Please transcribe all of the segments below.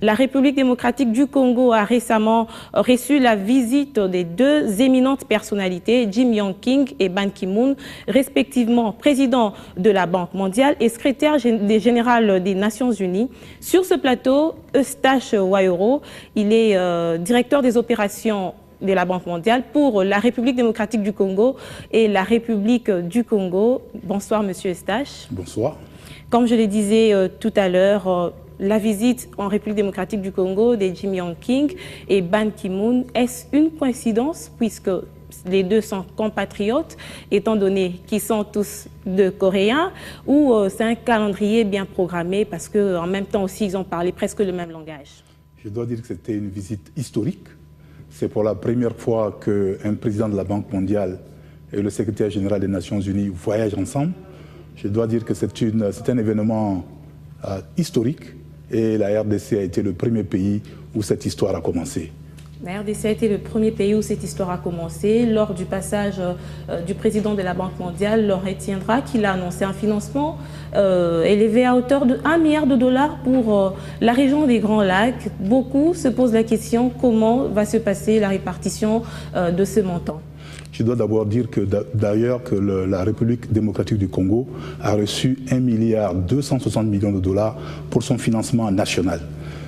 La République démocratique du Congo a récemment reçu la visite des deux éminentes personnalités, Jim Yong King et Ban Ki-moon, respectivement président de la Banque mondiale et secrétaire général des Nations Unies. Sur ce plateau, Eustache Wayoro, il est directeur des opérations de la Banque mondiale pour la République démocratique du Congo et la République du Congo. Bonsoir, Monsieur Eustache. Bonsoir. Comme je le disais tout à l'heure, la visite en République démocratique du Congo de Jim Yong King et Ban Ki-moon, est-ce une coïncidence puisque les deux sont compatriotes, étant donné qu'ils sont tous deux Coréens, ou c'est un calendrier bien programmé parce qu'en même temps aussi ils ont parlé presque le même langage? Je dois dire que c'était une visite historique. C'est pour la première fois qu'un président de la Banque mondiale et le secrétaire général des Nations Unies voyagent ensemble. Je dois dire que c'est un événement historique et la RDC a été le premier pays où cette histoire a commencé. La RDC a été le premier pays où cette histoire a commencé. Lors du passage du président de la Banque mondiale, Laurent Drake, il a annoncé un financement élevé à hauteur de 1 milliard de dollars pour la région des Grands Lacs. Beaucoup se posent la question comment va se passer la répartition de ce montant. Je dois d'abord dire que d'ailleurs que la République démocratique du Congo a reçu 1 milliard 260 millions de dollars pour son financement national.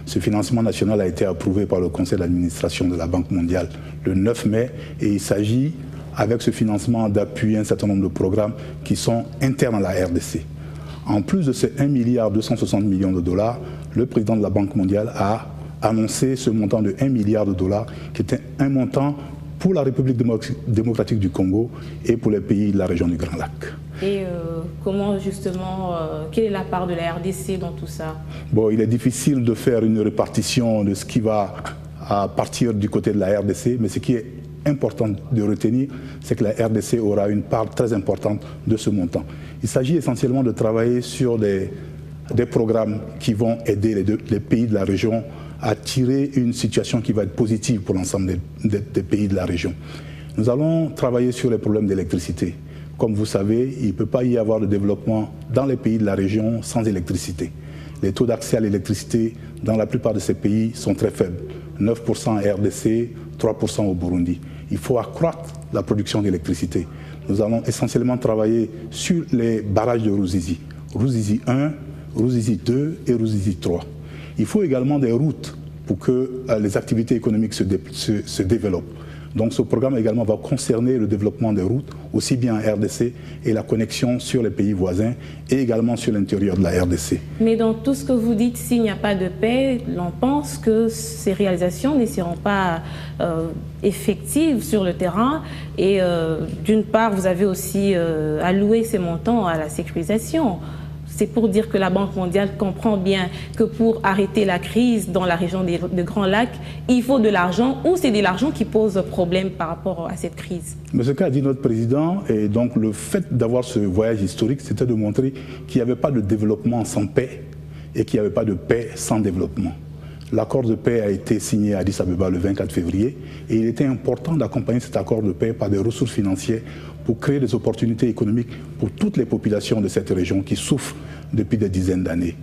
Ce financement national a été approuvé par le conseil d'administration de la Banque mondiale le 9 mai et il s'agit, avec ce financement, d'appuyer un certain nombre de programmes qui sont internes à la RDC. En plus de ces 1 milliard 260 millions de dollars, le président de la Banque mondiale a annoncé ce montant de 1 milliard de dollars qui était un montant pour la République démocratique du Congo et pour les pays de la région du Grand Lac. Et comment justement, quelle est la part de la RDC dans tout ça? Bon, il est difficile de faire une répartition de ce qui va partir du côté de la RDC, mais ce qui est important de retenir, c'est que la RDC aura une part très importante de ce montant. Il s'agit essentiellement de travailler sur des programmes qui vont aider les pays de la région à tirer une situation qui va être positive pour l'ensemble des pays de la région. Nous allons travailler sur les problèmes d'électricité. Comme vous savez, il ne peut pas y avoir de développement dans les pays de la région sans électricité. Les taux d'accès à l'électricité dans la plupart de ces pays sont très faibles. 9% en RDC, 3% au Burundi. Il faut accroître la production d'électricité. Nous allons essentiellement travailler sur les barrages de Ruzizi. Ruzizi 1, Ruzizi 2 et Ruzizi 3. Il faut également des routes pour que les activités économiques se développent. Donc ce programme également va concerner le développement des routes, aussi bien en RDC et la connexion sur les pays voisins et également sur l'intérieur de la RDC. Mais dans tout ce que vous dites, s'il n'y a pas de paix, on pense que ces réalisations ne seront pas effectives sur le terrain. Et d'une part, vous avez aussi alloué ces montants à la sécurisation. C'est pour dire que la Banque mondiale comprend bien que pour arrêter la crise dans la région des Grands Lacs, il faut de l'argent ou c'est de l'argent qui pose problème par rapport à cette crise. Mais ce qu'a dit notre président, et donc le fait d'avoir ce voyage historique, c'était de montrer qu'il n'y avait pas de développement sans paix et qu'il n'y avait pas de paix sans développement. L'accord de paix a été signé à Addis Abeba le 24 février et il était important d'accompagner cet accord de paix par des ressources financières pour créer des opportunités économiques pour toutes les populations de cette région qui souffrent depuis des dizaines d'années.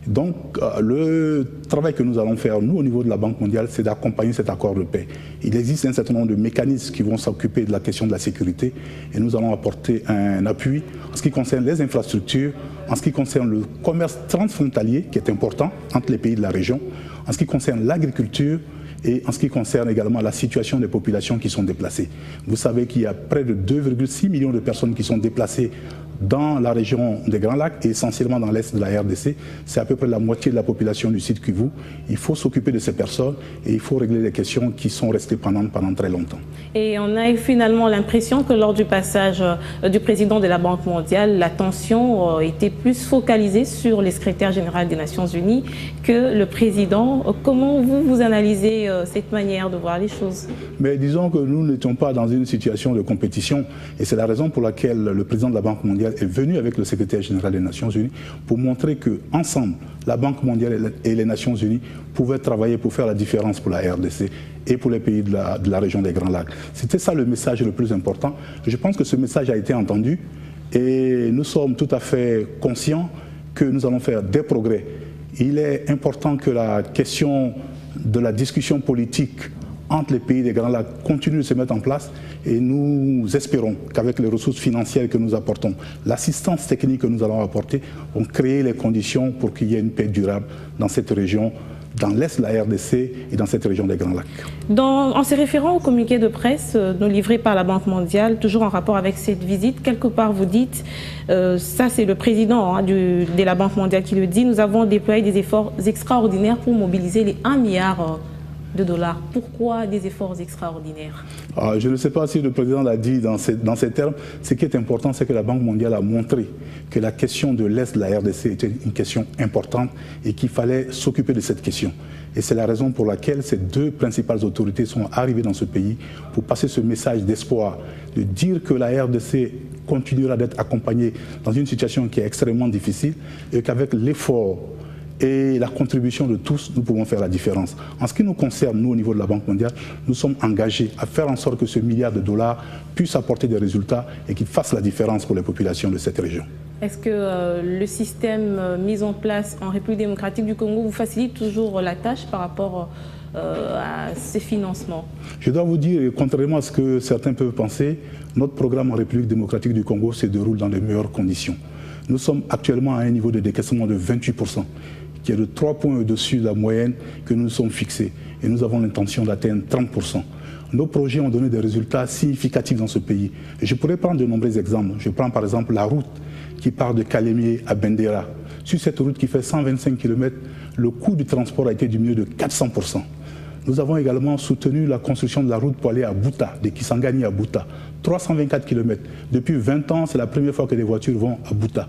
Donc le travail que nous allons faire, nous, au niveau de la Banque mondiale, c'est d'accompagner cet accord de paix. Il existe un certain nombre de mécanismes qui vont s'occuper de la question de la sécurité et nous allons apporter un appui en ce qui concerne les infrastructures, en ce qui concerne le commerce transfrontalier qui est important entre les pays de la région, en ce qui concerne l'agriculture et en ce qui concerne également la situation des populations qui sont déplacées. Vous savez qu'il y a près de 2,6 millions de personnes qui sont déplacées dans la région des Grands Lacs et essentiellement dans l'est de la RDC. C'est à peu près la moitié de la population du site Kivu. Il faut s'occuper de ces personnes et il faut régler les questions qui sont restées pendant très longtemps. Et on a finalement l'impression que lors du passage du président de la Banque mondiale, l'attention était plus focalisée sur les secrétaires généraux des Nations Unies que le président. Comment vous analysez cette manière de voir les choses? Mais disons que nous n'étions pas dans une situation de compétition et c'est la raison pour laquelle le président de la Banque mondiale est venu avec le secrétaire général des Nations Unies pour montrer qu'ensemble, la Banque mondiale et les Nations Unies pouvaient travailler pour faire la différence pour la RDC et pour les pays de la région des Grands Lacs. C'était ça le message le plus important. Je pense que ce message a été entendu et nous sommes tout à fait conscients que nous allons faire des progrès Il est important que la question de la discussion politique entre les pays des Grands Lacs continue de se mettre en place et nous espérons qu'avec les ressources financières que nous apportons, l'assistance technique que nous allons apporter, vont créer les conditions pour qu'il y ait une paix durable dans cette région, dans l'est de la RDC et dans cette région des Grands Lacs. En se référant au communiqué de presse nous livré par la Banque mondiale, toujours en rapport avec cette visite, quelque part vous dites, ça c'est le président de la Banque mondiale qui le dit, nous avons déployé des efforts extraordinaires pour mobiliser les 1 milliard de dollars. Pourquoi des efforts extraordinaires? Je ne sais pas si le président l'a dit dans ces termes. Ce qui est important, c'est que la Banque mondiale a montré que la question de l'Est de la RDC était une question importante et qu'il fallait s'occuper de cette question. Et c'est la raison pour laquelle ces deux principales autorités sont arrivées dans ce pays pour passer ce message d'espoir, de dire que la RDC continuera d'être accompagnée dans une situation qui est extrêmement difficile et qu'avec l'effort et la contribution de tous, nous pouvons faire la différence. En ce qui nous concerne, nous, au niveau de la Banque mondiale, nous sommes engagés à faire en sorte que ce milliard de dollars puisse apporter des résultats et qu'il fasse la différence pour les populations de cette région. Est-ce que le système mis en place en République démocratique du Congo vous facilite toujours la tâche par rapport à ces financements? Je dois vous dire, contrairement à ce que certains peuvent penser, notre programme en République démocratique du Congo se déroule dans les meilleures conditions. Nous sommes actuellement à un niveau de décaissement de 28%. Qui est de 3 points au-dessus de la moyenne que nous nous sommes fixés. Et nous avons l'intention d'atteindre 30%. Nos projets ont donné des résultats significatifs dans ce pays. Et je pourrais prendre de nombreux exemples. Je prends par exemple la route qui part de Kalemie à Bendera. Sur cette route qui fait 125 km, le coût du transport a été diminué de 400%. Nous avons également soutenu la construction de la route pour aller à Bouta, de Kisangani à Bouta. 324 km. Depuis 20 ans, c'est la première fois que les voitures vont à Bouta.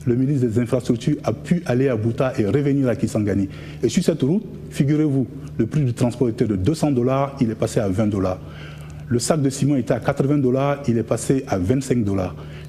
Le ministre des Infrastructures a pu aller à Bouta et revenir à Kisangani. Et sur cette route, figurez-vous, le prix du transport était de 200 $, il est passé à 20 $. Le sac de ciment était à 80 $, il est passé à 25 $.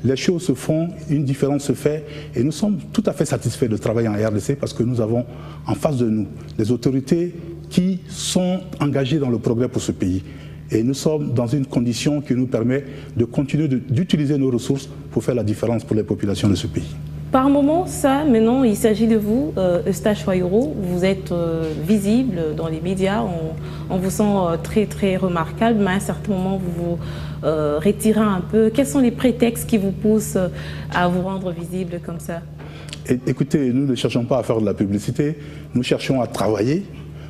Les choses se font, une différence se fait et nous sommes tout à fait satisfaits de travailler en RDC parce que nous avons en face de nous les autorités qui sont engagées dans le progrès pour ce pays. Et nous sommes dans une condition qui nous permet de continuer d'utiliser nos ressources pour faire la différence pour les populations de ce pays. Par moment, ça, maintenant, il s'agit de vous, Eustache Ouayourou. Vous êtes visible dans les médias, on vous sent très, très remarquable, mais à un certain moment, vous vous retirez un peu. Quels sont les prétextes qui vous poussent à vous rendre visible comme ça? Écoutez, nous ne cherchons pas à faire de la publicité, nous cherchons à travailler.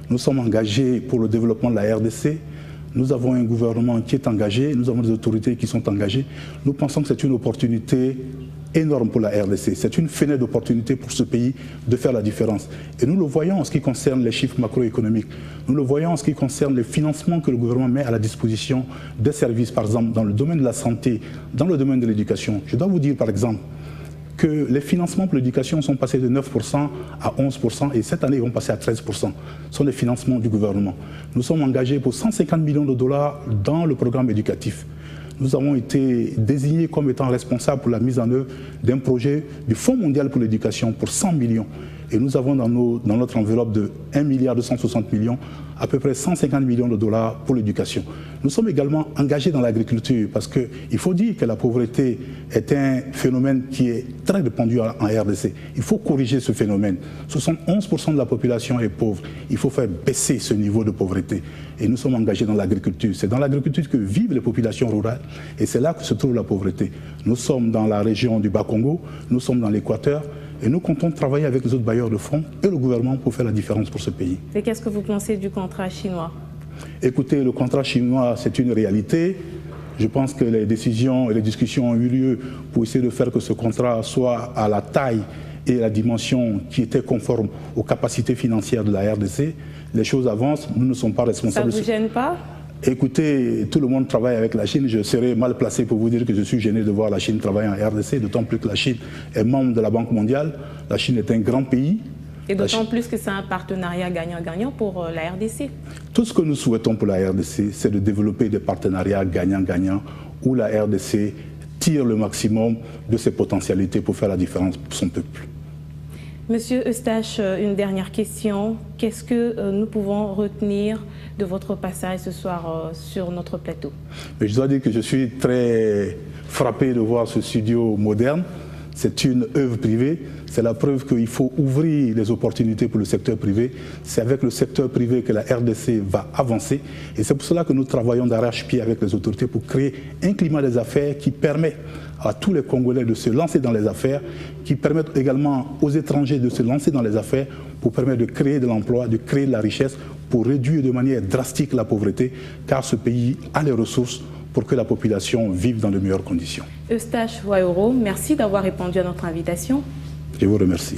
Nous sommes engagés pour le développement de la RDC. Nous avons un gouvernement qui est engagé, nous avons des autorités qui sont engagées. Nous pensons que c'est une opportunité énorme pour la RDC. C'est une fenêtre d'opportunité pour ce pays de faire la différence. Et nous le voyons en ce qui concerne les chiffres macroéconomiques. Nous le voyons en ce qui concerne les financements que le gouvernement met à la disposition des services, par exemple, dans le domaine de la santé, dans le domaine de l'éducation. Je dois vous dire, par exemple, que les financements pour l'éducation sont passés de 9% à 11% et cette année, ils vont passer à 13%. Ce sont des financements du gouvernement. Nous sommes engagés pour 150 millions de dollars dans le programme éducatif. Nous avons été désignés comme étant responsables pour la mise en œuvre d'un projet du Fonds mondial pour l'éducation pour 100 millions. Et nous avons dans notre enveloppe de 1 milliard 260 millions, à peu près 150 millions de dollars pour l'éducation. Nous sommes également engagés dans l'agriculture parce qu'il faut dire que la pauvreté est un phénomène qui est très répandu en RDC. Il faut corriger ce phénomène. 71% de la population est pauvre. Il faut faire baisser ce niveau de pauvreté. Et nous sommes engagés dans l'agriculture. C'est dans l'agriculture que vivent les populations rurales et c'est là que se trouve la pauvreté. Nous sommes dans la région du Bas-Congo, nous sommes dans l'Équateur. Et nous comptons travailler avec les autres bailleurs de fonds et le gouvernement pour faire la différence pour ce pays. Et qu'est-ce que vous pensez du contrat chinois? Écoutez, le contrat chinois, c'est une réalité. Je pense que les décisions et les discussions ont eu lieu pour essayer de faire que ce contrat soit à la taille et la dimension qui était conforme aux capacités financières de la RDC. Les choses avancent, nous ne sommes pas responsables. Ça ne vous gêne pas? Écoutez, tout le monde travaille avec la Chine. Je serais mal placé pour vous dire que je suis gêné de voir la Chine travailler en RDC, d'autant plus que la Chine est membre de la Banque mondiale. La Chine est un grand pays. Et d'autant plus que c'est un partenariat gagnant-gagnant pour la RDC. Tout ce que nous souhaitons pour la RDC, c'est de développer des partenariats gagnant-gagnant où la RDC tire le maximum de ses potentialités pour faire la différence pour son peuple. Monsieur Eustache, une dernière question. Qu'est-ce que nous pouvons retenir de votre passage ce soir sur notre plateau? Je dois dire que je suis très frappé de voir ce studio moderne. c'est une œuvre privée. C'est la preuve qu'il faut ouvrir les opportunités pour le secteur privé. C'est avec le secteur privé que la RDC va avancer. Et c'est pour cela que nous travaillons d'arrache-pied avec les autorités pour créer un climat des affaires qui permet à tous les Congolais de se lancer dans les affaires, qui permettent également aux étrangers de se lancer dans les affaires pour permettre de créer de l'emploi, de créer de la richesse, pour réduire de manière drastique la pauvreté, car ce pays a les ressources pour que la population vive dans de meilleures conditions. Eustache Waoro, merci d'avoir répondu à notre invitation. Je vous remercie.